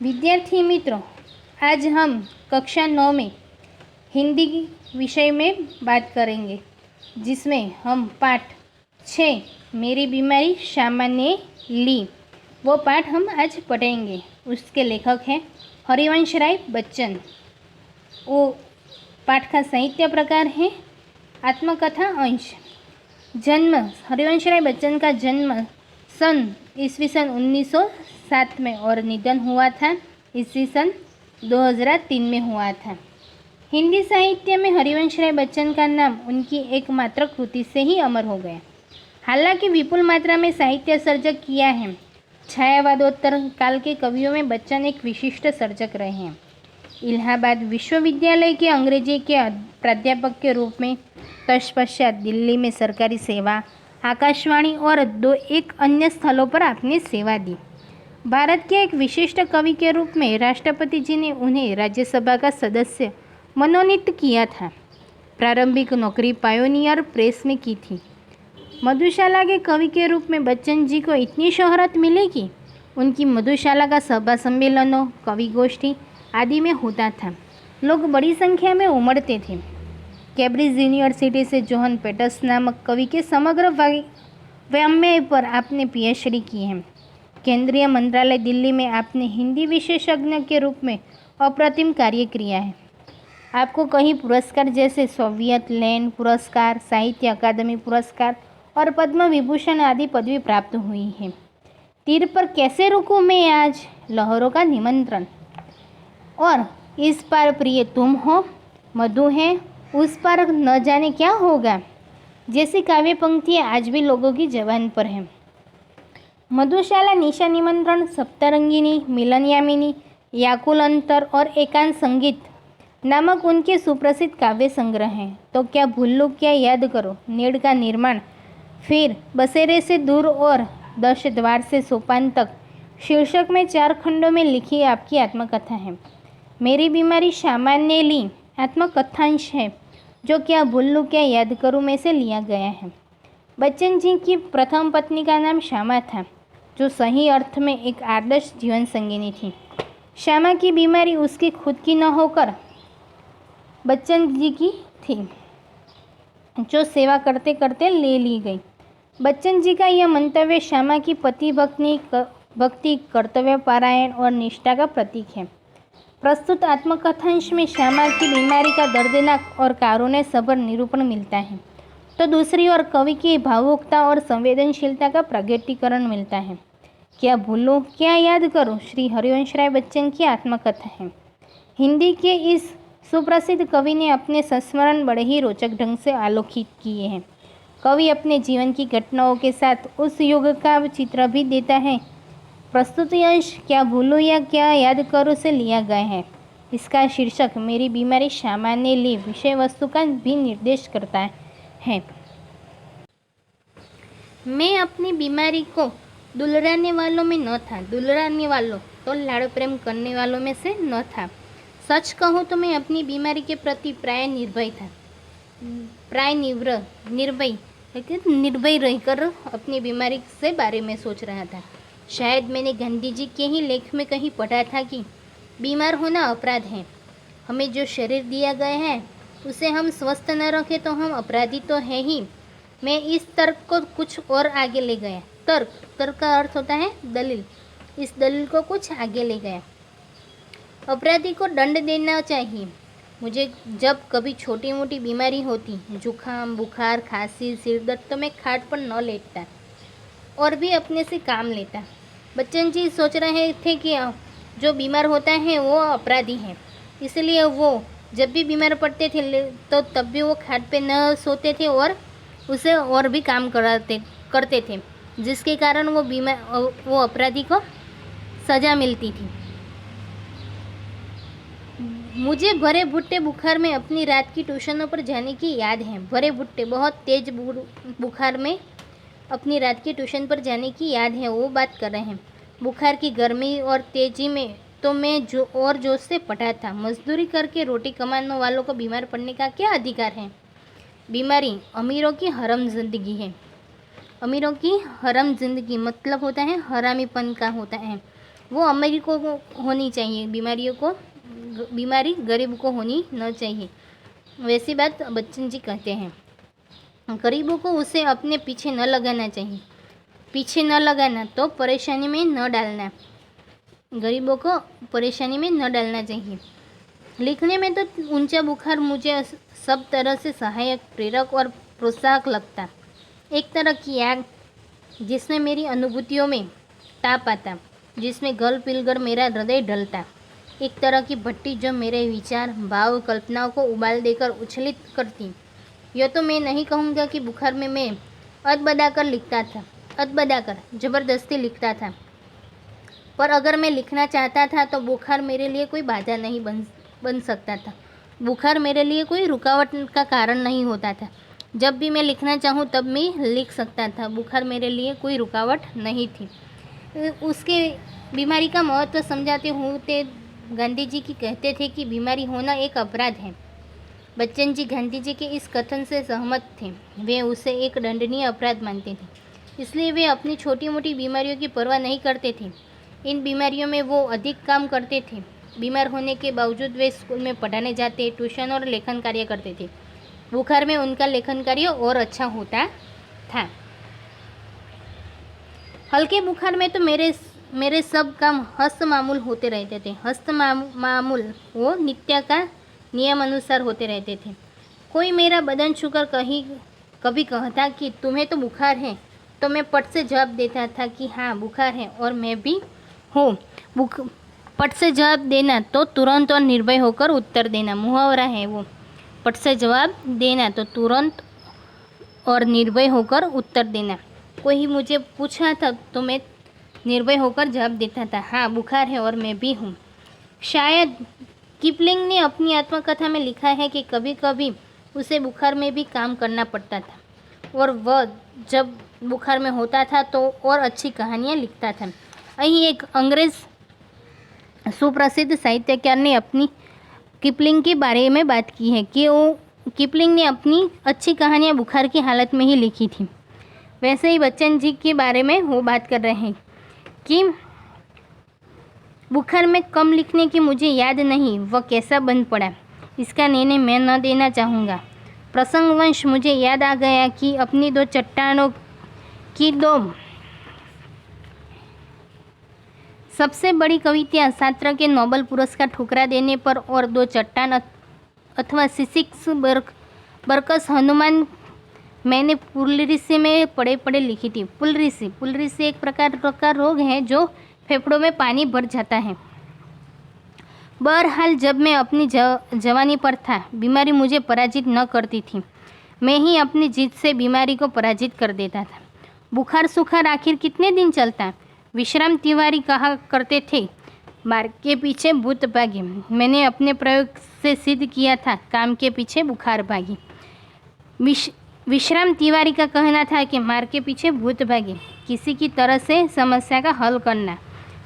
विद्यार्थी मित्रों, आज हम कक्षा 9 में हिंदी विषय में बात करेंगे, जिसमें हम पाठ 6 मेरी बीमारी सामान्य ली वो पाठ हम आज पढ़ेंगे। उसके लेखक हैं हरिवंश राय बच्चन। वो पाठ का साहित्य प्रकार है आत्मकथा अंश। जन्म हरिवंश राय बच्चन का जन्म सन ईस्वीसन 1907 में और निधन हुआ था ईस्वीसन 2003 में हुआ था। हिंदी साहित्य में हरिवंश राय बच्चन का नाम उनकी एकमात्र कृति से ही अमर हो गया। हालांकि विपुल मात्रा में साहित्य सर्जक किया है, छायावादोत्तर काल के कवियों में बच्चन एक विशिष्ट सर्जक रहे हैं। इलाहाबाद विश्वविद्यालय के अंग्रेजी के प्राध्यापक के रूप में, तत्पश्चात दिल्ली में सरकारी सेवा, आकाशवाणी और एक अन्य स्थलों पर आपने सेवा दी। भारत के एक विशिष्ट कवि के रूप में राष्ट्रपति जी ने उन्हें राज्यसभा का सदस्य मनोनीत किया था। प्रारंभिक नौकरी पायोनियर प्रेस में की थी। मधुशाला के कवि के रूप में बच्चन जी को इतनी शोहरत मिली कि उनकी मधुशाला का सभा सम्मेलनों, कवि गोष्ठी आदि में होता था। लोग बड़ी संख्या में उमड़ते थे। कैम्ब्रिज यूनिवर्सिटी से जोहन पेटर्स नामक कवि के समग्र वाङ्मय पर आपने पीएचडी की है। केंद्रीय मंत्रालय दिल्ली में आपने हिंदी विशेषज्ञ के रूप में अप्रतिम कार्य किया है। आपको कई पुरस्कार जैसे सोवियत लैंड पुरस्कार, साहित्य अकादमी पुरस्कार और पद्म विभूषण आदि पदवी प्राप्त हुई है। तीर पर कैसे रुकूं मैं आज, लहरों का निमंत्रण, और इस पार प्रिय तुम हो, मधु है, उस पार न जाने क्या होगा, जैसी काव्य पंक्तियाँ आज भी लोगों की जबान पर हैं। मधुशाला, निशा निमंत्रण, सप्तरंगिनी, मिलन यामिनी, याकुल अंतर और एकांत संगीत नामक उनके सुप्रसिद्ध काव्य संग्रह हैं। तो क्या भूलूं क्या याद करो, नीड़ का निर्माण, फिर बसेरे से दूर और 10 द्वार से सोपान तक शीर्षक में 4 खंडों में लिखी आपकी आत्मकथा है। मेरी बीमारी सामान्य ली आत्मकथांश है, जो क्या भूलूं क्या याद करूं में से लिया गया है। बच्चन जी की प्रथम पत्नी का नाम श्यामा था, जो सही अर्थ में एक आदर्श जीवन संगिनी थी। श्यामा की बीमारी उसकी खुद की न होकर बच्चन जी की थी, जो सेवा करते करते ले ली गई। बच्चन जी का यह मंतव्य श्यामा की पति भक्ति, कर्तव्य पारायण और निष्ठा का प्रतीक है। प्रस्तुत आत्मकथांश में श्यामा की बीमारी का दर्दनाक और कारुण्य सभर निरूपण मिलता है, तो दूसरी ओर कवि की भावुकता और संवेदनशीलता का प्रगटीकरण मिलता है। क्या भूलूं क्या याद करूं श्री हरिवंश राय बच्चन की आत्मकथा है। हिंदी के इस सुप्रसिद्ध कवि ने अपने संस्मरण बड़े ही रोचक ढंग से आलोकित किए हैं। कवि अपने जीवन की घटनाओं के साथ उस युग का चित्र भी देता है। प्रस्तुत अंश क्या भूलूं या क्या याद करूं से लिया गया है। इसका शीर्षक मेरी बीमारी सामान्य ली विषय वस्तु का भी निर्देश करता है। मैं अपनी बीमारी को दुलराने वालों में न था, दुलराने वालों तो लाड़ प्रेम करने वालों में से न था। सच कहूँ तो मैं अपनी बीमारी के प्रति प्राय निर्भय था, प्राय निर्भय रहकर अपनी बीमारी से बारे में सोच रहा था। शायद मैंने गांधी जी के ही लेख में कहीं पढ़ा था कि बीमार होना अपराध है। हमें जो शरीर दिया गया है उसे हम स्वस्थ न रखें तो हम अपराधी तो है ही। मैं इस तर्क को कुछ और आगे ले गया। तर्क का अर्थ होता है दलील। इस दलील को कुछ आगे ले गया। अपराधी को दंड देना चाहिए। मुझे जब कभी छोटी मोटी बीमारी होती, जुकाम, बुखार, खांसी, सिर दर्द, तो मैं खाट पर न लेटता और भी अपने से काम लेता। बच्चन जी सोच रहे थे कि जो बीमार होता है वो अपराधी है, इसलिए वो जब भी बीमार पड़ते थे तो तब भी वो खाट पे न सोते थे और उसे और भी काम करते थे, जिसके कारण वो अपराधी को सज़ा मिलती थी। मुझे भरे भुट्टे बुखार में अपनी रात की ट्यूशनों पर जाने की याद है। भरे भुट्टे बहुत तेज बुखार में अपनी रात की ट्यूशन पर जाने की याद है, वो बात कर रहे हैं। बुखार की गर्मी और तेजी में तो मैं और जोश से पढ़ा था। मजदूरी करके रोटी कमाने वालों को बीमार पड़ने का क्या अधिकार है। बीमारी अमीरों की हराम जिंदगी है। अमीरों की हराम जिंदगी मतलब होता है हरामीपन का होता है। वो अमीर को होनी चाहिए, बीमारी गरीब को होनी न चाहिए। वैसी बात बच्चन जी कहते हैं। गरीबों को उसे अपने पीछे न लगाना चाहिए, पीछे न लगाना तो परेशानी में न डालना, गरीबों को परेशानी में न डालना चाहिए। लिखने में तो ऊंचा बुखार मुझे सब तरह से सहायक, प्रेरक और प्रोत्साहक लगता। एक तरह की आग जिसमें मेरी अनुभूतियों में ताप आता, जिसमें गल पिलकर मेरा हृदय ढलता। एक तरह की भट्टी जो मेरे विचार, भाव, कल्पनाओं को उबाल देकर उछलित करती। यह तो मैं नहीं कहूँगा कि बुखार में मैं अदबदाकर लिखता था, अदबदाकर ज़बरदस्ती लिखता था, पर अगर मैं लिखना चाहता था तो बुखार मेरे लिए कोई बाधा नहीं बन सकता था। बुखार मेरे लिए कोई रुकावट का कारण नहीं होता था। जब भी मैं लिखना चाहूँ तब मैं लिख सकता था। बुखार मेरे लिए कोई रुकावट नहीं थी। उसके बीमारी का महत्व समझाते हुए गांधी जी की कहते थे कि बीमारी होना एक अपराध है। बच्चन जी गांधी जी के इस कथन से सहमत थे। वे उसे एक दंडनीय अपराध मानते थे, इसलिए वे अपनी छोटी मोटी बीमारियों की परवाह नहीं करते थे। इन बीमारियों में वो अधिक काम करते थे। बीमार होने के बावजूद वे स्कूल में पढ़ाने जाते, ट्यूशन और लेखन कार्य करते थे। बुखार में उनका लेखन कार्य और अच्छा होता था। हल्के बुखार में तो मेरे सब काम हस्त मामूल होते रहते थे। हस्त मामूल वो नित्य का नियम अनुसार होते रहते थे। कोई मेरा बदन छूकर कभी कहता कि तुम्हें तो बुखार है, तो मैं पट से जवाब देता था कि हाँ बुखार है और मैं भी हूँ। पट से जवाब देना तो तुरंत और निर्भय होकर उत्तर देना, मुहावरा है वो। पट से जवाब देना तो तुरंत और निर्भय होकर उत्तर देना। कोई मुझे पूछा था तो मैं निर्भय होकर जवाब देता था, हाँ बुखार है और मैं भी हूँ। शायद किपलिंग ने अपनी आत्मकथा में लिखा है कि कभी कभी उसे बुखार में भी काम करना पड़ता था, और वह जब बुखार में होता था तो और अच्छी कहानियाँ लिखता था। અહીં एक अंग्रेज़ सुप्रसिद्ध साहित्यकार ने अपनी किपलिंग के बारे में बात की है कि किपलिंग ने अपनी अच्छी कहानियाँ बुखार की हालत में ही लिखी थी। वैसे ही बच्चन जी के बारे में वो बात कर रहे हैं कि बुखार में कम लिखने की मुझे याद नहीं वह कैसा बन पड़ा, इसका निर्णय मैं न देना चाहूँगा। प्रसंगवश मुझे याद आ गया कि अपनी दो चट्टानों की दो सबसे बड़ी कविता छात्र के नोबेल पुरस्कार ठुकरा देने पर और दो चट्टान अथवा सिसिक्स बरकस हनुमान मैंने पुलरिसी में पड़े लिखी थी। पुलरिसी एक प्रकार का रोग है जो फेफड़ों में पानी भर जाता है। बहरहाल जब मैं अपनी जवानी पर था, बीमारी मुझे पराजित न करती थी, मैं ही अपनी जिद से बीमारी को पराजित कर देता था। बुखार सुखार आखिर कितने दिन चलता। विश्राम तिवारी कहा करते थे, मार्ग के पीछे भूत भागी। मैंने अपने प्रयोग से सिद्ध किया था, काम के पीछे बुखार भागी। विश्राम तिवारी का कहना था कि मार्ग के पीछे भूत भागी, किसी की तरह से समस्या का हल करना।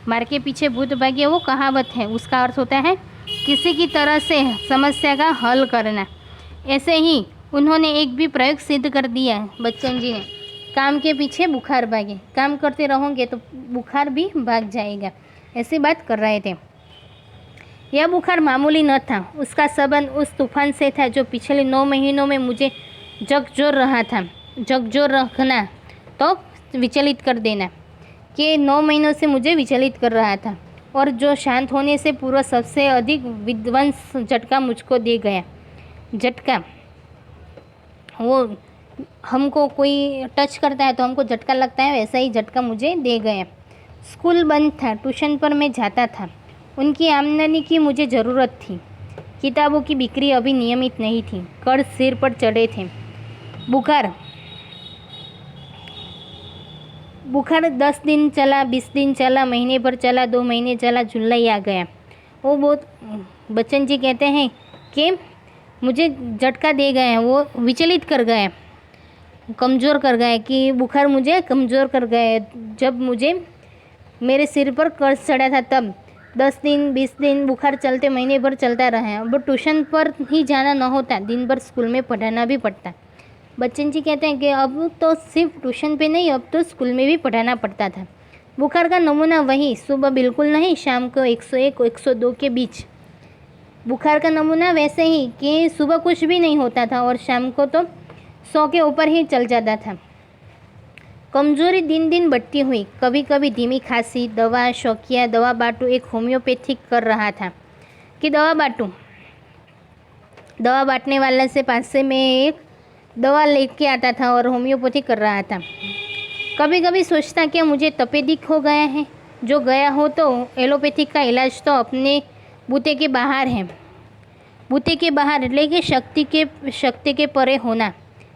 मार्ग के पीछे भूत भागी वो कहावत है, उसका अर्थ होता है किसी की तरह से समस्या का हल करना। ऐसे ही उन्होंने एक भी प्रयोग सिद्ध कर दिया बच्चन जी ने, काम के पीछे बुखार भागे। काम करते रहोगे तो बुखार भी भाग जाएगा, ऐसी बात कर रहे थे। यह बुखार मामूली न था, उसका संबंध उस तूफान से था जो पिछले 9 महीनों में मुझे झकझोर रहा था। झकझोर रखना तो विचलित कर देना, कि 9 महीनों से मुझे विचलित कर रहा था, और जो शांत होने से पूर्व सबसे अधिक विध्वंस झटका मुझको दे गया। झटका वो हमको कोई टच करता है तो हमको झटका लगता है, वैसा ही झटका मुझे दे गया। स्कूल बंद था, ट्यूशन पर मैं जाता था, उनकी आमदनी की मुझे ज़रूरत थी। किताबों की बिक्री अभी नियमित नहीं थी, कर्ज सिर पर चढ़े थे। बुखार 10 दिन चला, 20 दिन चला, महीने भर चला, 2 महीने चला, जुलाई आ गया। वो बहुत बच्चन जी कहते हैं कि मुझे झटका दे गए, वो विचलित कर गए, कमज़ोर कर गए, कि बुखार मुझे कमज़ोर कर गए। जब मुझे मेरे सिर पर कर्ज चढ़ा था तब 10 दिन 20 दिन बुखार चलते महीने भर चलता रहा। अब ट्यूशन पर ही जाना न होता, दिन भर स्कूल में पढ़ाना भी पड़ता। बच्चन जी कहते हैं कि अब तो सिर्फ ट्यूशन पे नहीं, अब तो स्कूल में भी पढ़ाना पड़ता था। बुखार का नमूना वही, सुबह बिल्कुल नहीं, शाम को 101 102 के बीच। बुखार का नमूना वैसे ही कि सुबह कुछ भी नहीं होता था और शाम को तो 100 के ऊपर ही चल जाता था। कमजोरी दिन दिन बढ़ती हुई, कभी कभी धीमी खांसी, दवा शौकिया दवा बाटू। एक होम्योपैथिक कर रहा था कि दवा बाटू, दवा बांटने वाला से पास से मैं एक दवा लेके आता था और होम्योपैथिक कर रहा था। कभी कभी सोचता कि मुझे तपेदिक हो गया है, जो गया हो तो एलोपैथिक का इलाज तो अपने बूते के बाहर है। बूते के बाहर એટલે कि शक्ति के परे होना,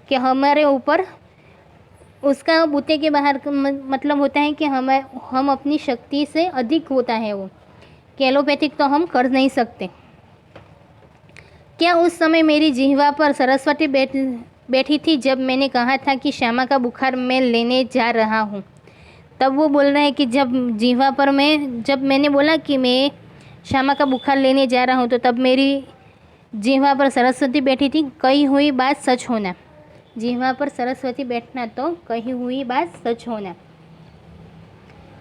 कि हमारे ऊपर उसका बूते के बाहर का मतलब होता है कि हम अपनी शक्ति से अधिक होता है वो, कि एलोपैथिक तो हम कर नहीं सकते। क्या उस समय मेरी जिह्वा पर सरस्वती बैठी थी जब मैंने कहा था कि श्यामा का बुखार मैं लेने जा रहा हूँ? तब वो बोल रहे हैं कि जब मैंने बोला कि मैं श्यामा का बुखार लेने जा रहा हूँ तो तब मेरी जिह्वा पर सरस्वती बैठी थी। कही हुई बात सच होना, जिह्वा पर सरस्वती बैठना तो कही हुई बात सच होना।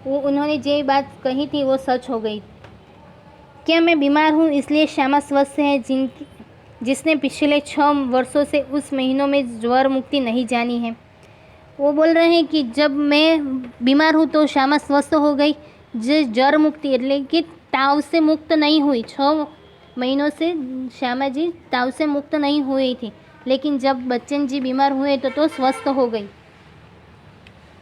वो उन्होंने जो बात कही थी वो सच हो गई। क्या मैं बीमार हूँ इसलिए श्यामा स्वस्थ है, जिसने पिछले 6 वर्षों से उस महीनों में ज्वर मुक्ति नहीं जानी है? वो बोल रहे हैं कि जब मैं बीमार हूँ तो श्यामा स्वस्थ हो गई। जो ज्वर मुक्ति એટલે कि ताव से मुक्त नहीं हुई, 6 महीनों से श्यामा जी ताव से मुक्त नहीं हुई थी, लेकिन जब बच्चन जी बीमार हुए तो स्वस्थ हो गई।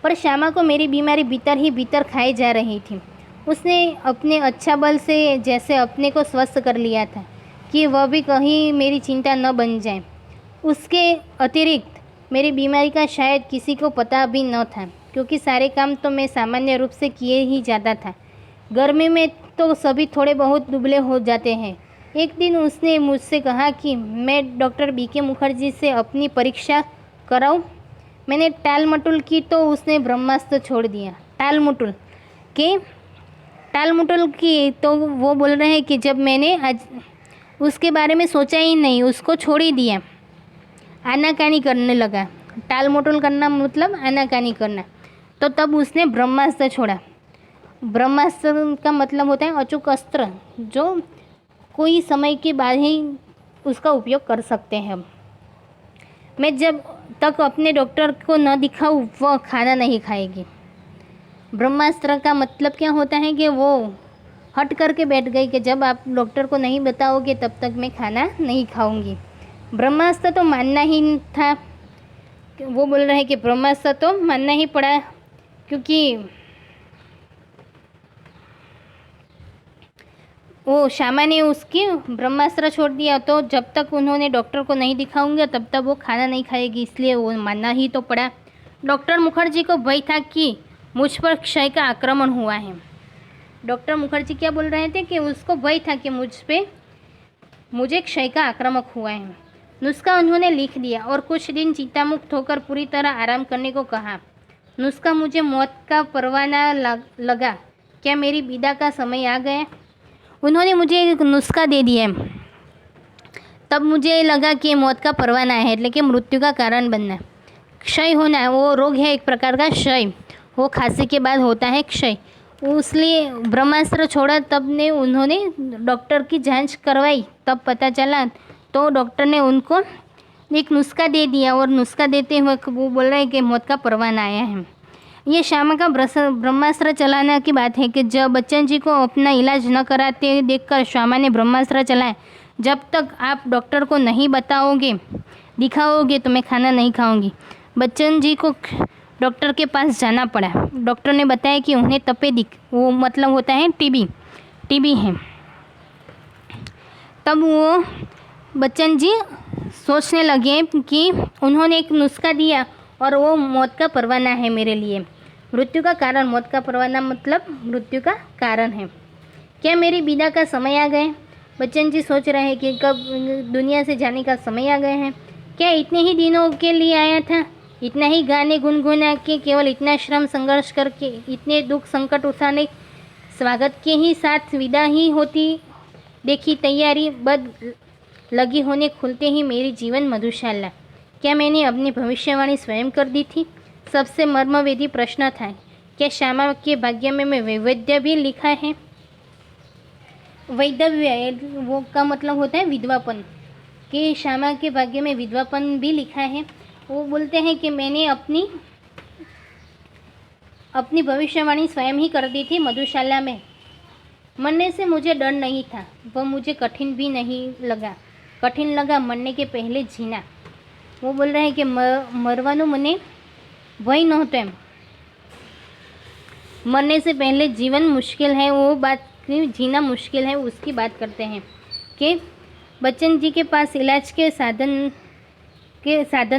पर श्यामा को मेरी बीमारी भीतर ही भीतर खाई जा रही थी। उसने अपने अच्छा बल से जैसे अपने को स्वस्थ कर लिया था कि वह भी कहीं मेरी चिंता न बन जाए। उसके अतिरिक्त मेरी बीमारी का शायद किसी को पता भी न था, क्योंकि सारे काम तो मैं सामान्य रूप से किए ही जाता था। गर्मी में तो सभी थोड़े बहुत दुबले हो जाते हैं। एक दिन उसने मुझसे कहा कि मैं डॉक्टर बीके मुखर्जी से अपनी परीक्षा कराऊं। मैंने टाल मटोल की तो उसने ब्रह्मास्त्र छोड़ दिया। टाल मटोल की तो वो बोल रहे हैं कि जब मैंने आज उसके बारे में सोचा ही नहीं, उसको छोड़ ही दिया, आनाकानी करने लगा। टाल मटोल करना मतलब आनाकानी करना। तो तब उसने ब्रह्मास्त्र छोड़ा। ब्रह्मास्त्र का मतलब होता है अचूक अस्त्र, जो कोई समय के बाद ही उसका उपयोग कर सकते हैं हम। मैं जब तक अपने डॉक्टर को न दिखाऊं वह खाना नहीं खाएगी। ब्रह्मास्त्र का मतलब क्या होता है कि वो हट करके बैठ गई कि जब आप डॉक्टर को नहीं बताओगे तब तक मैं खाना नहीं खाऊंगी। ब्रह्मास्त्र तो मानना ही था। वो बोल रहे हैं कि ब्रह्मास्त्र तो मानना ही पड़ा, क्योंकि वो श्यामा ने उसकी ब्रह्मास्त्र छोड़ दिया। तो जब तक उन्होंने डॉक्टर को नहीं दिखाऊंगे तब तक वो खाना नहीं खाएगी, इसलिए वो मानना ही तो पड़ा। डॉक्टर मुखर्जी को भय था कि मुझ पर क्षय का आक्रमण हुआ है। डॉक्टर मुखर्जी क्या बोल रहे थे कि उसको भय था कि मुझे क्षय का आक्रामक हुआ है। नुस्खा उन्होंने लिख दिया और कुछ दिन चिंतामुक्त होकर पूरी तरह आराम करने को कहा। नुस्खा मुझे मौत का परवाना लगा। क्या मेरी विदा का समय आ गया? उन्होंने मुझे एक नुस्खा दे दिया। तब मुझे लगा कि मौत का परवाना है, એટલે कि मृत्यु का कारण बनना। क्षय होना वो रोग है, एक प्रकार का क्षय। वो खांसी के बाद होता है क्षय। इसलिए ब्रह्मास्त्र छोड़ा। तब ने उन्होंने डॉक्टर की जांच करवाई, तब पता चला। तो डॉक्टर ने उनको एक नुस्खा दे दिया और नुस्खा देते हुए वो बोल रहे हैं कि मौत का परवाना आया है। ये श्यामा का ब्रह्मास्त्र चलाने की बात है कि जब बच्चन जी को अपना इलाज न कराते देखकर श्यामा ने ब्रह्मास्त्र चलाया। जब तक आप डॉक्टर को नहीं बताओगे, दिखाओगे तो मैं खाना नहीं खाऊंगी। बच्चन जी को डॉक्टर के पास जाना पड़ा। डॉक्टर ने बताया कि उन्हें तपेदिक, वो मतलब होता है टीबी है। तब वो बच्चन जी सोचने लगे कि उन्होंने एक नुस्खा दिया और वो मौत का परवाना है मेरे लिए। मृत्यु का कारण, मौत का परवाना मतलब मृत्यु का कारण है। क्या मेरी विदा का समय आ गया? बच्चन जी सोच रहे हैं कि कब दुनिया से जाने का समय आ गया है। क्या इतने ही दिनों के लिए आया था? इतना ही गाने गुनगुना के, केवल इतना श्रम संघर्ष करके, इतने दुख संकट उठाने, स्वागत के ही साथ विदा ही होती देखी तैयारी बद लगी होने खुलते ही मेरी जीवन मधुशाला। क्या मैंने अपनी भविष्यवाणी स्वयं कर दी थी? सबसे मर्मवेदी प्रश्न था क्या श्यामा के भाग्य में वैधव्य भी लिखा है? वैधव्य वो का मतलब होता है विधवापन, कि श्यामा के भाग्य में विधवापन भी लिखा है। वो बोलते हैं कि मैंने अपनी भविष्यवाणी स्वयं ही कर दी थी मधुशाला में। मरने से मुझे डर नहीं था, वह मुझे कठिन भी नहीं लगा। कठिन लगा मरने के पहले जीना। वो बोल रहे हैं कि मरवानो मने भय नहोतो एम। मरने से पहले जीवन मुश्किल है, वो बात जीना मुश्किल है, उसकी बात करते हैं कि बच्चन जी के पास इलाज के साधन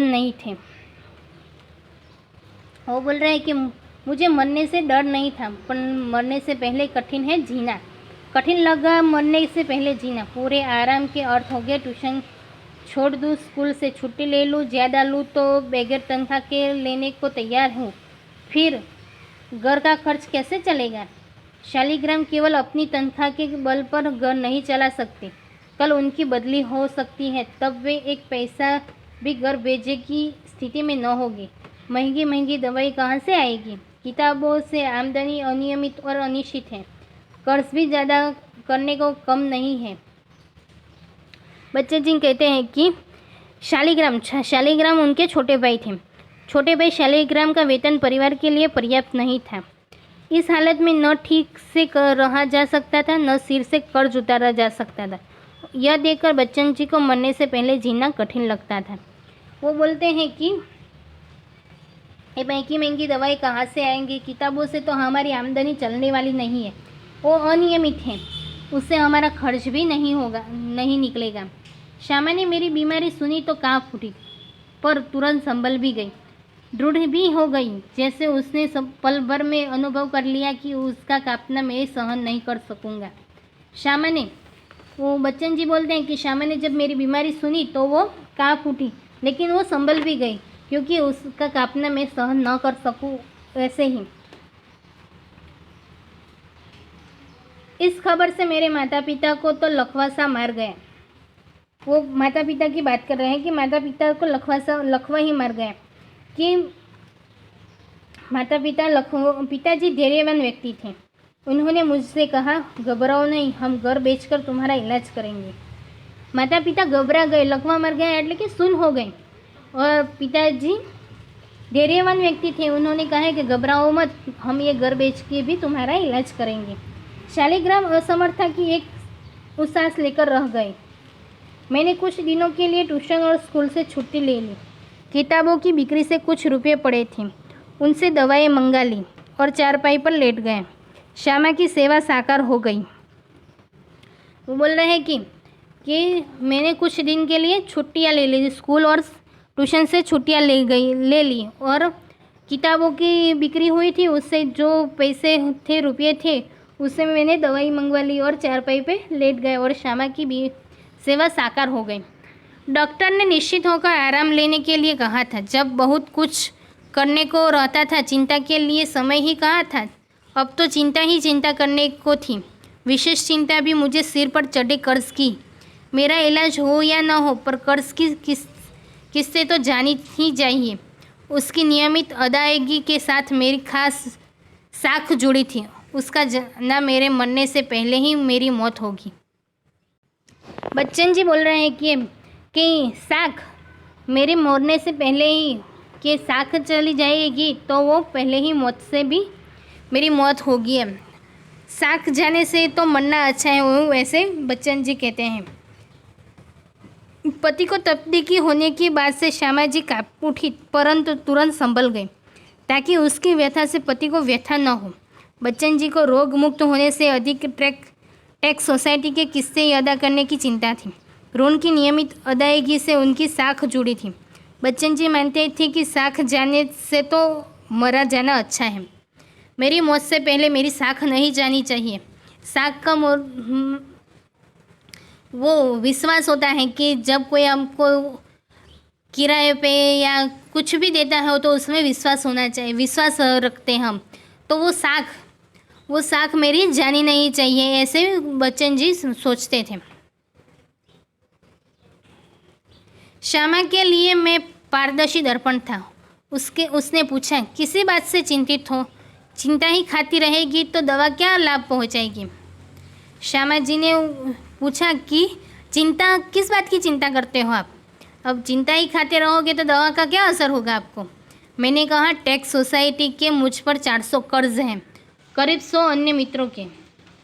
नहीं थे। वो बोल रहे हैं कि मुझे मरने से डर नहीं था, पर मरने से पहले कठिन है जीना। कठिन लगा मरने से पहले जीना। पूरे आराम के अर्थ हो गए ट्यूशन छोड़ दूँ, स्कूल से छुट्टी ले लूँ, ज़्यादा लूँ तो बगैर तनख्वाह के लेने को तैयार हूँ। फिर घर का खर्च कैसे चलेगा? शालिग्राम केवल अपनी तनख्वाह के बल पर घर नहीं चला सकते। कल उनकी बदली हो सकती है, तब वे एक पैसा भी घर भेजने की स्थिति में न होगी। महंगी महंगी दवाई कहाँ से आएगी? किताबों से आमदनी अनियमित और अनिश्चित है। कर्ज भी ज़्यादा करने को कम नहीं है। बच्चन जी कहते हैं कि शालिग्राम उनके छोटे भाई थे। छोटे भाई शालिग्राम का वेतन परिवार के लिए पर्याप्त नहीं था। इस हालत में न ठीक से रहा जा सकता था, न सिर से कर्ज उतारा जा सकता था। यह देखकर बच्चन जी को मरने से पहले जीना कठिन लगता था। वो बोलते हैं कि ये महंगी महंगी दवाई कहाँ से आएंगी? किताबों से तो हमारी आमदनी चलने वाली नहीं है, वो अनियमित है, उससे हमारा खर्च भी नहीं निकलेगा। श्यामा ने मेरी बीमारी सुनी तो काँप उठी, पर तुरंत संभल भी गई, दृढ़ भी हो गई। जैसे उसने सब पल भर में अनुभव कर लिया कि उसका कांपना मैं सहन नहीं कर सकूँगा। श्यामा ने, वो बच्चन जी बोलते हैं कि श्यामा ने जब मेरी बीमारी सुनी तो वो काँप उठी, लेकिन वो संभल भी गई, क्योंकि उसका कांपना मैं सहन न कर सकूँ। ऐसे ही इस खबर से मेरे माता पिता को तो लकवा सा मार गया। वो माता पिता की बात कर रहे हैं कि माता पिता को लकवा ही मार गया। कि पिताजी धैर्यवान व्यक्ति थे। उन्होंने मुझसे कहा, घबराओ नहीं, हम घर बेचकर तुम्हारा इलाज करेंगे। माता पिता घबरा गए, लकवा मर गया એટલે કે सुन हो गए। और पिताजी धैर्यवान व्यक्ति थे, उन्होंने कहा कि घबराओ मत, हम ये घर बेच के भी तुम्हारा इलाज करेंगे। शालिग्राम असमर्थ था कि एक उसास लेकर रह गए। मैंने कुछ दिनों के लिए ट्यूशन और स्कूल से छुट्टी ले ली। किताबों की बिक्री से कुछ रुपये पड़े थे, उनसे दवाएं मंगा ली और चारपाई पर लेट गए। श्यामा की सेवा साकार हो गई। वो बोल रहे हैं कि मैंने कुछ दिन के लिए छुट्टियां ले ली, स्कूल और ट्यूशन से छुट्टियां ले ली, और किताबों की बिक्री हुई थी, उससे जो पैसे थे, रुपये थे, उससे मैंने दवाई मंगवा ली और चारपाई पे लेट गए और श्यामा की भी सेवा साकार हो गई। डॉक्टर ने निश्चित होकर आराम लेने के लिए कहा था। जब बहुत कुछ करने को रहता था, चिंता के लिए समय ही कहाँ था। अब तो चिंता ही चिंता करने को थी। विशेष चिंता भी मुझे सिर पर चढ़े कर्ज की। मेरा इलाज हो या न हो, पर कर्ज की किस्से तो जानी ही चाहिए। उसकी नियमित अदायगी के साथ मेरी खास साख जुड़ी थी। उसका जाना मेरे मरने से पहले ही मेरी मौत होगी। बच्चन जी बोल रहे हैं कि साख मेरे मरने से पहले ही, कि साख चली जाएगी तो वो पहले ही मौत से भी मेरी मौत होगी। साख जाने से तो मरना अच्छा है, वो वैसे बच्चन जी कहते हैं। पति को तब्दीकी होने की बात से श्यामा जी काँप उठी, परंतु तुरंत संभल गई ताकि उसकी व्यथा से पति को व्यथा न हो। बच्चन जी को रोग मुक्त होने से अधिक टैक्स सोसाइटी के किस्से अदा करने की चिंता थी। ऋण की नियमित अदायगी से उनकी साख जुड़ी थी। बच्चन जी मानते थे कि साख जाने से तो मरा जाना अच्छा है। मेरी मौत से पहले मेरी साख नहीं जानी चाहिए। साख का वो विश्वास होता है कि जब कोई हमको किराए पे या कुछ भी देता है तो उसमें विश्वास होना चाहिए, विश्वास रखते हैं हम, तो वो साख मेरी जानी नहीं चाहिए, ऐसे बच्चन जी सोचते थे। श्यामा के लिए मैं पारदर्शी दर्पण था। उसने पूछा, किसी बात से चिंतित हो? चिंता ही खाती रहेगी तो दवा क्या लाभ पहुंचाएगी। श्यामा जी ने पूछा कि चिंता किस बात की चिंता करते हो आप? अब चिंता ही खाते रहोगे तो दवा का क्या असर होगा आपको? मैंने कहा टैक्स सोसाइटी के मुझ पर 400 कर्ज हैं, करीब 100 अन्य मित्रों के।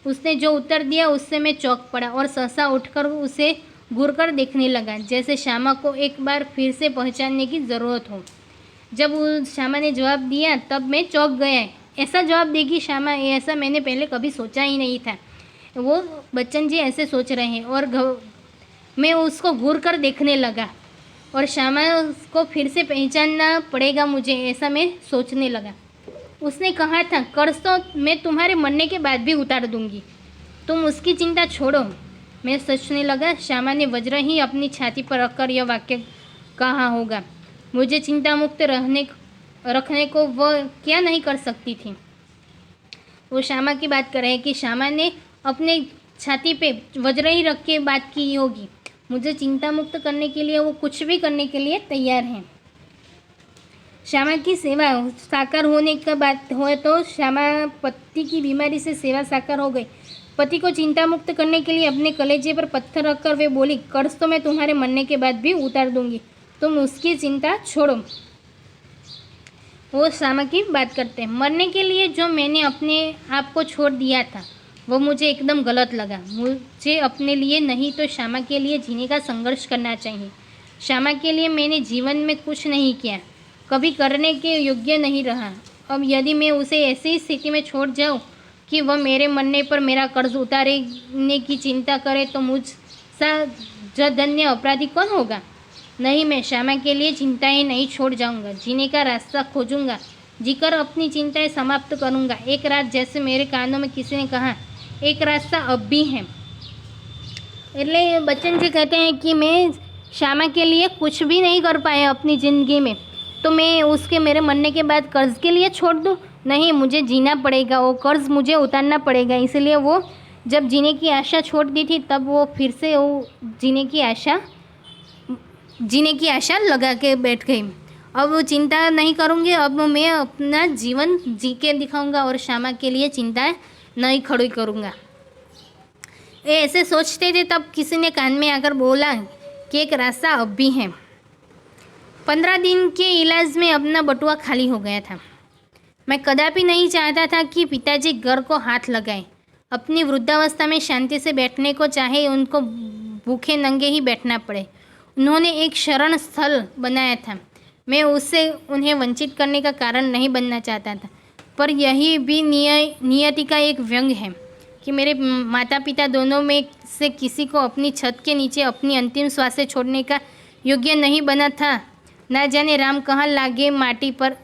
उसने जो उत्तर दिया उससे मैं चौंक पड़ा और सहसा उठकर उसे घूरकर देखने लगा, जैसे श्यामा को एक बार फिर से पहचानने की ज़रूरत हो। जब श्यामा ने जवाब दिया तब मैं चौंक गया। ऐसा जवाब देगी श्यामा, ऐसा मैंने पहले कभी सोचा ही नहीं था। वो बच्चन जी ऐसे सोच रहे हैं और मैं उसको घूर कर देखने लगा और श्यामा को फिर से पहचानना पड़ेगा मुझे, ऐसा मैं सोचने लगा। उसने कहा था कर्ज तो मैं तुम्हारे मरने के बाद भी उतार दूंगी, तुम उसकी चिंता छोड़ो। मैं सोचने लगा श्यामा ने वज्र ही अपनी छाती पर रखकर यह वाक्य कहा होगा। मुझे चिंता मुक्त रखने को वह क्या नहीं कर सकती थी। वो श्यामा की बात कर रहे हैं कि श्यामा ने अपने छाती पे वज्र ही रख के बात की होगी। मुझे चिंता मुक्त करने के लिए वो कुछ भी करने के लिए तैयार हैं। श्यामा की सेवा साकार होने का बात हो तो श्यामा पति की बीमारी से सेवा साकार हो गई। पति को चिंता मुक्त करने के लिए अपने कलेजे पर पत्थर रखकर वे बोली, कर्ज तो मैं तुम्हारे मरने के बाद भी उतार दूंगी, तुम उसकी चिंता छोड़ो। वो श्यामा की बात करते हैं। मरने के लिए जो मैंने अपने आप को छोड़ दिया था वो मुझे एकदम गलत लगा। मुझे अपने लिए नहीं तो श्यामा के लिए जीने का संघर्ष करना चाहिए। श्यामा के लिए मैंने जीवन में कुछ नहीं किया, कभी करने के योग्य नहीं रहा। अब यदि मैं उसे ऐसी स्थिति में छोड़ जाऊं कि वह मेरे मरने पर मेरा कर्ज उतारने की चिंता करे तो मुझ सा जघन्य अपराधी कौन होगा? नहीं, मैं श्यामा के लिए चिंताएं नहीं छोड़ जाऊंगा, जीने का रास्ता खोजूंगा, जीकर अपनी चिंताएं समाप्त करूंगा। एक रात जैसे मेरे कानों में किसी ने कहा, एक रास्ता अब भी है। એટલે बच्चन जी कहते हैं कि मैं श्यामा के लिए कुछ भी नहीं कर पाया अपनी ज़िंदगी में, तो मैं उसके मेरे मरने के बाद कर्ज के लिए छोड़ दूँ? नहीं, मुझे जीना पड़ेगा, वो कर्ज मुझे उतारना पड़ेगा। इसलिए वो जब जीने की आशा छोड़ दी थी तब वो फिर से वो जीने की आशा लगा के बैठ गई। अब वो चिंता नहीं करूँगी, अब मैं अपना जीवन जी के दिखाऊँगा और श्यामा के लिए चिंता नहीं खड़ी करूँगा। ये ऐसे सोचते थे तब किसी ने कान में आकर बोला कि एक रास्ता अब भी है। 15 दिन के इलाज में अपना बटुआ खाली हो गया था। मैं कदापि नहीं चाहता था कि पिताजी घर को हाथ लगाएं। अपनी वृद्धावस्था में शांति से बैठने को चाहे उनको भूखे नंगे ही बैठना पड़े। उन्होंने एक शरण स्थल बनाया था। मैं उससे उन्हें वंचित करने का कारण नहीं बनना चाहता था, पर यही भी नियति का एक व्यंग है कि मेरे माता पिता दोनों में से किसी को अपनी छत के नीचे अपनी अंतिम श्वासें छोड़ने का योग्य नहीं बना था। ना जाने राम कहाँ लागे माटी पर,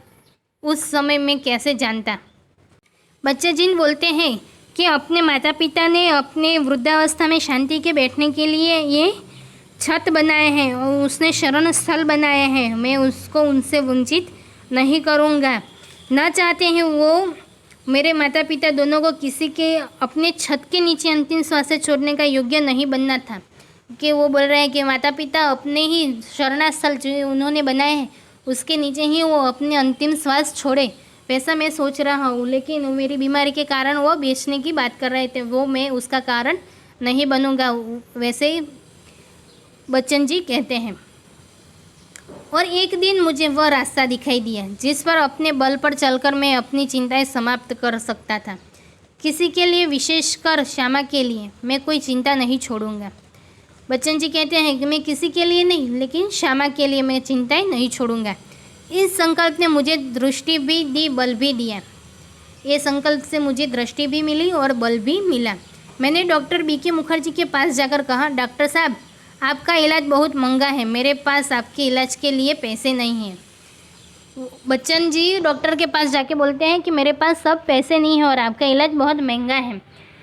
उस समय मैं कैसे जानता। बच्चे जिन बोलते हैं कि अपने माता पिता ने अपने वृद्धावस्था में शांति के बैठने के लिए ये छत बनाए हैं और उसने शरण स्थल बनाए हैं, मैं उसको उनसे वंचित नहीं करूँगा। ना चाहते हैं वो मेरे माता पिता दोनों को किसी के अपने छत के नीचे अंतिम श्वासें छोड़ने का योग्य नहीं बनना था, कि वो बोल रहे हैं कि माता पिता अपने ही शरणास्थल जो उन्होंने बनाए हैं उसके नीचे ही वो अपने अंतिम श्वास छोड़े, वैसा मैं सोच रहा हूँ। लेकिन मेरी बीमारी के कारण वो बेचने की बात कर रहे थे, वो मैं उसका कारण नहीं बनूँगा, वैसे ही बच्चन जी कहते हैं। और एक दिन मुझे वह रास्ता दिखाई दिया जिस पर अपने बल पर चलकर मैं अपनी चिंताएं समाप्त कर सकता था। किसी के लिए, विशेषकर श्यामा के लिए, मैं कोई चिंता नहीं छोड़ूंगा। बच्चन जी कहते हैं कि मैं किसी के लिए नहीं, लेकिन श्यामा के लिए मैं चिंताएं नहीं छोड़ूंगा। इस संकल्प ने मुझे दृष्टि भी दी, बल भी दिया। ये संकल्प से मुझे दृष्टि भी मिली और बल भी मिला। मैंने डॉक्टर बीके मुखर्जी के पास जाकर कहा, डॉक्टर साहब, आपका इलाज बहुत महंगा है, मेरे पास आपके इलाज के लिए पैसे नहीं हैं। बच्चन जी डॉक्टर के पास जाके बोलते हैं कि मेरे पास सब पैसे नहीं हैं और आपका इलाज बहुत महंगा है।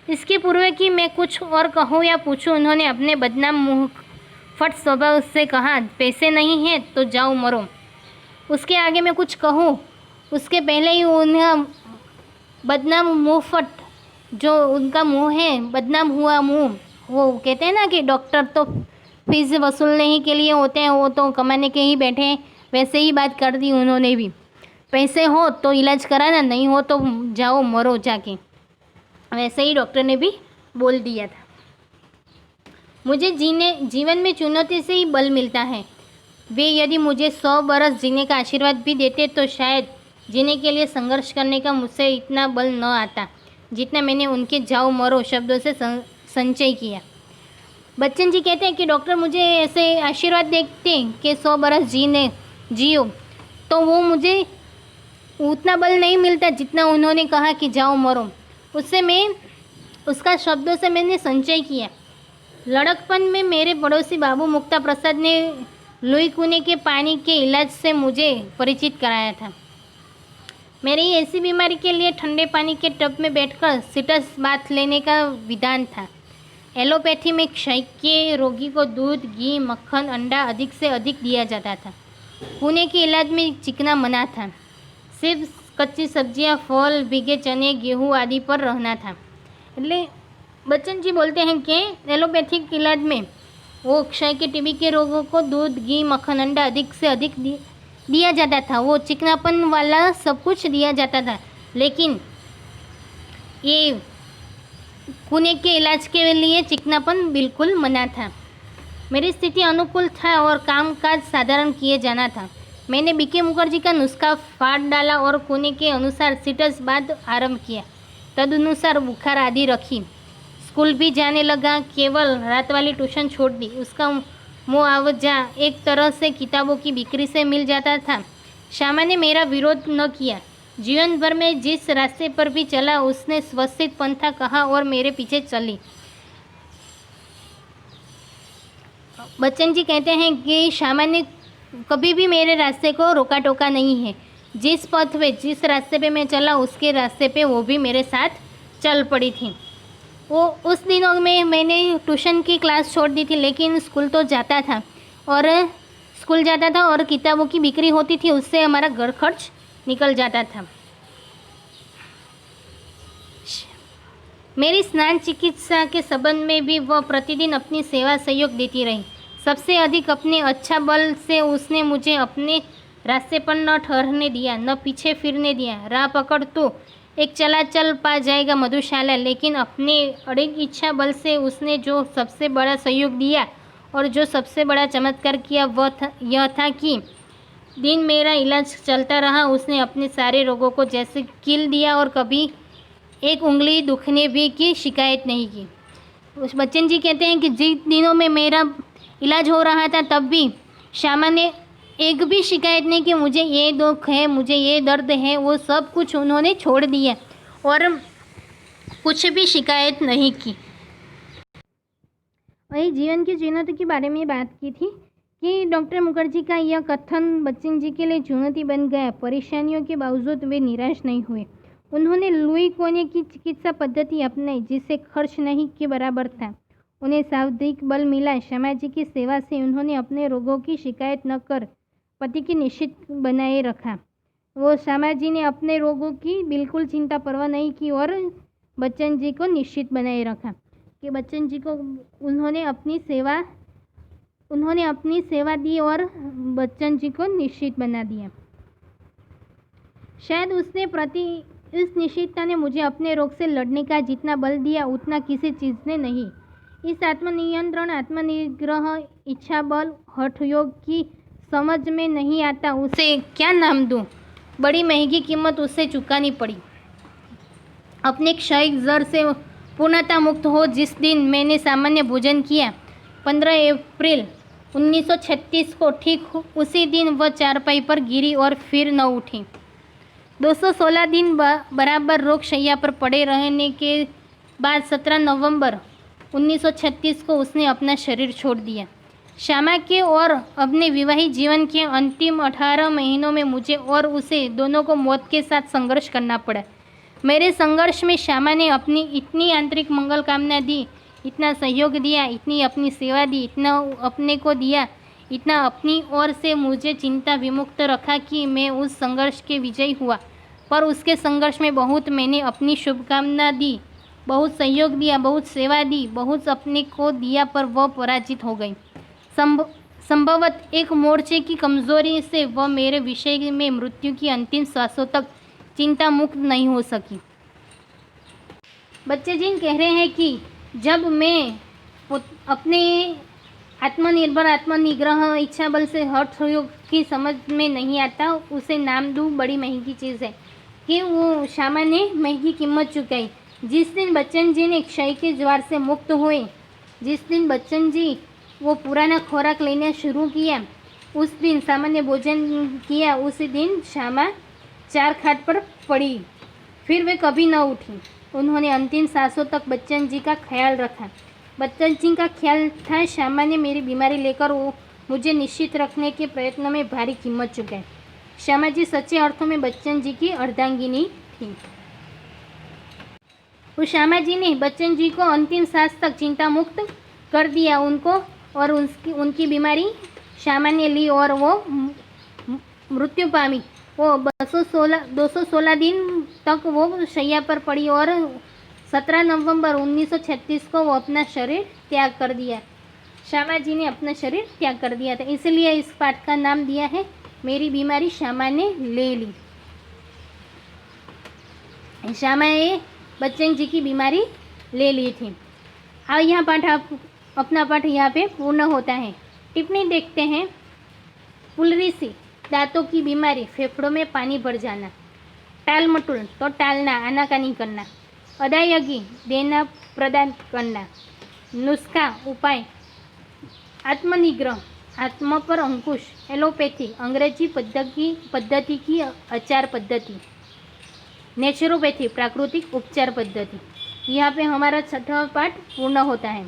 इसके पूर्व कि मैं कुछ और कहूँ या पूछूं, उन्होंने अपने बदनाम मुँह फट स्वभाव से कहा, पैसे नहीं हैं तो जाओ मरो। उसके आगे मैं कुछ कहूँ उसके पहले ही उन्हें बदनाम मुँह फट, जो उनका मुँह है बदनाम हुआ मुँह, वो कहते हैं ना कि डॉक्टर तो फीस वसूलने ही के लिए होते हैं, वो तो कमाने के ही बैठे हैं, वैसे ही बात कर दी उन्होंने भी। पैसे हो तो इलाज कराना, नहीं हो तो जाओ मरो जाके। वैसे ही डॉक्टर ने भी बोल दिया था। मुझे जीवन में चुनौती से ही बल मिलता है। वे यदि मुझे 100 बरस जीने का आशीर्वाद भी देते तो शायद जीने के लिए संघर्ष करने का मुझसे इतना बल न आता जितना मैंने उनके जाओ मरो शब्दों से संचय किया। बच्चन जी कहते हैं कि डॉक्टर मुझे ऐसे आशीर्वाद देते कि 100 बरस जियो, तो वो मुझे उतना बल नहीं मिलता जितना उन्होंने कहा कि जाओ मरो। उसका शब्दों से मैंने संचय किया। लड़कपन में मेरे पड़ोसी बाबू मुक्ता प्रसाद ने लुई कुने के पानी के इलाज से मुझे परिचित कराया था। मेरी ऐसी बीमारी के लिए ठंडे पानी के टब में बैठकर सिटस बाथ लेने का विधान था। एलोपैथी में क्षय के रोगी को दूध, घी, मक्खन, अंडा अधिक से अधिक दिया जाता था। पुणे के इलाज में चिकना मना था। सिर्फ कच्ची सब्जियां, फल, भीगे चने, गेहूँ आदि पर रहना था। એટલે बच्चन जी बोलते हैं कि एलोपैथिक इलाज में वो क्षय के टीबी के रोगों को दूध, घी, मक्खन, अंडा अधिक से अधिक दिया जाता था। वो चिकनापन वाला सब कुछ दिया जाता था, लेकिन ये पुणे के इलाज के लिए चिकनापन बिल्कुल मना था। मेरी स्थिति अनुकूल था और कामकाज साधारण किए जाना था। मैंने बीके मुखर्जी का नुस्खा फाड़ डाला और पुणे के अनुसार सिटस बाद आरंभ किया। तदनुसार बुखार आदि रखी। स्कूल भी जाने लगा। केवल रात वाली ट्यूशन छोड़ दी। उसका मुआवजा एक तरह से किताबों की बिक्री से मिल जाता था। श्यामा ने मेरा विरोध न किया। जीवन भर में जिस रास्ते पर भी चला उसने स्वस्तिक पंथा कहा और मेरे पीछे चली। बच्चन जी कहते हैं कि श्यामा ने कभी भी मेरे रास्ते को रोका टोका नहीं है। जिस पथ पे, जिस रास्ते पे मैं चला उसके रास्ते पे वो भी मेरे साथ चल पड़ी थी। वो उस दिनों में मैंने ट्यूशन की क्लास छोड़ दी थी, लेकिन स्कूल जाता था और किताबों की बिक्री होती थी, उससे हमारा घर खर्च निकल जाता था। मेरी स्नान चिकित्सा के संबंध में भी वह प्रतिदिन अपनी सेवा सहयोग देती रही। सबसे अधिक अपने अच्छा बल से उसने मुझे अपने रास्ते पर न ठहरने दिया, न पीछे फिरने दिया। राह पकड़ तो एक चला चल पा जाएगा मधुशाला, लेकिन अपने अड़िग इच्छा बल से उसने जो सबसे बड़ा सहयोग दिया और जो सबसे बड़ा चमत्कार किया वह यह था कि दिन मेरा इलाज चलता रहा। उसने अपने सारे रोगों को जैसे कील दिया और कभी एक उंगली दुखने भी की शिकायत नहीं की। उस बच्चन जी कहते हैं कि जिन दिनों में मेरा इलाज हो रहा था तब भी श्यामा ने एक भी शिकायत नहीं कि मुझे ये दुख है, मुझे ये दर्द है। वो सब कुछ उन्होंने छोड़ दिया और कुछ भी शिकायत नहीं की। वही जीवन की चुनौती के बारे में बात की थी कि डॉक्टर मुखर्जी का यह कथन बच्चन जी के लिए चुनौती बन गया। परेशानियों के बावजूद वे निराश नहीं हुए। उन्होंने लुई कोने की चिकित्सा पद्धति अपनाई जिससे खर्च नहीं के बराबर था। उन्हें शाब्दिक बल मिला। श्यामा जी की सेवा से उन्होंने अपने रोगों की शिकायत न कर पति की निश्चित बनाए रखा। वो श्यामा जी ने अपने रोगों की बिल्कुल चिंता परवाह नहीं की और बच्चन जी को निश्चित बनाए रखा कि बच्चन जी को उन्होंने अपनी सेवा दी और बच्चन जी को निश्चित बना दिया। शायद इस निश्चितता ने मुझे अपने रोग से लड़ने का जितना बल दिया उतना किसी चीज़ ने नहीं। इस आत्मनियंत्रण, आत्मनिग्रह, इच्छा बल, हठ योग की समझ में नहीं आता उसे क्या नाम दूं। बड़ी महंगी कीमत उसे चुकानी पड़ी। अपने क्षय जर से पूर्णतः मुक्त हो जिस दिन मैंने सामान्य भोजन किया 15 अप्रैल 1936 को, ठीक उसी दिन वह चारपाई पर गिरी और फिर न उठी। 216 दिन बराबर रोग शैया पर पड़े रहने के बाद 17 नवंबर 1936 को उसने अपना शरीर छोड़ दिया। श्यामा के और अपने विवाहित जीवन के अंतिम 18 महीनों में मुझे और उसे दोनों को मौत के साथ संघर्ष करना पड़ा। मेरे संघर्ष में श्यामा ने अपनी इतनी आंतरिक मंगल कामना दी, इतना सहयोग दिया, इतनी अपनी सेवा दी, इतना अपने को दिया, इतना अपनी ओर से मुझे चिंता विमुक्त रखा कि मैं उस संघर्ष के विजयी हुआ। पर उसके संघर्ष में बहुत मैंने अपनी शुभकामना दी, बहुत सहयोग दिया, बहुत सेवा दी, बहुत अपने को दिया, पर वह पराजित हो गई। संभवत एक मोर्चे की कमजोरी से वह मेरे विषय में मृत्यु की अंतिम श्वासों तक चिंता मुक्त नहीं हो सकी। बच्चे जिन कह रहे हैं कि जब मैं अपने आत्मनिर्भर आत्मनिग्रह इच्छा बल से हठ योग की समझ में नहीं आता, उसे नाम दूँ बड़ी महंगी चीज़ है कि वो श्यामा ने महंगी कीमत चुकाई। जिस दिन बच्चन जी ने क्षय के ज्वार से मुक्त हुए, जिस दिन बच्चन जी वो पुराना खुराक लेना शुरू किया, उस दिन सामान्य भोजन किया, उसी दिन श्यामा 4 खाट पर पड़ी, फिर वे कभी न उठी। उन्होंने अंतिम सांसों तक बच्चन जी का ख्याल रखा। बच्चन जी का ख्याल था श्यामा ने मेरी बीमारी लेकर वो मुझे निश्चित रखने के प्रयत्न में भारी कीमत चुकाई। श्यामा जी सच्चे अर्थों में बच्चन जी की अर्धांगिनी थी। उस श्यामा जी ने बच्चन जी को अंतिम सांस तक चिंता मुक्त कर दिया उनको, और उनकी बीमारी श्यामा ने ली और वो मृत्यु पामी। वो 216 दिन तक वो शैया पर पड़ी और 17 नवंबर 1936 को वो अपना शरीर त्याग कर दिया। श्यामा जी ने अपना शरीर त्याग कर दिया था, इसलिए इस पाठ का नाम दिया है मेरी बीमारी श्यामा ने ले ली। श्यामा ने बच्चन जी की बीमारी ले ली थी। अब यहाँ पाठ अपना पाठ यहाँ पे पूर्ण होता है। टिप्पणी देखते हैं। पुलरिसी दांतों की बीमारी, फेफड़ों में पानी भर जाना। टाल मटोल तो टालना, आनाकानी करना। अदायगी देना प्रदान करना। नुस्खा उपाय आत्मनिग्रह, आत्मा पर अंकुश। एलोपैथी अंग्रेजी पद्धति की आचार पद्धति। नेचुरोपैथी प्राकृतिक उपचार पद्धति। यहाँ पे हमारा 6वां पाठ पूर्ण होता है।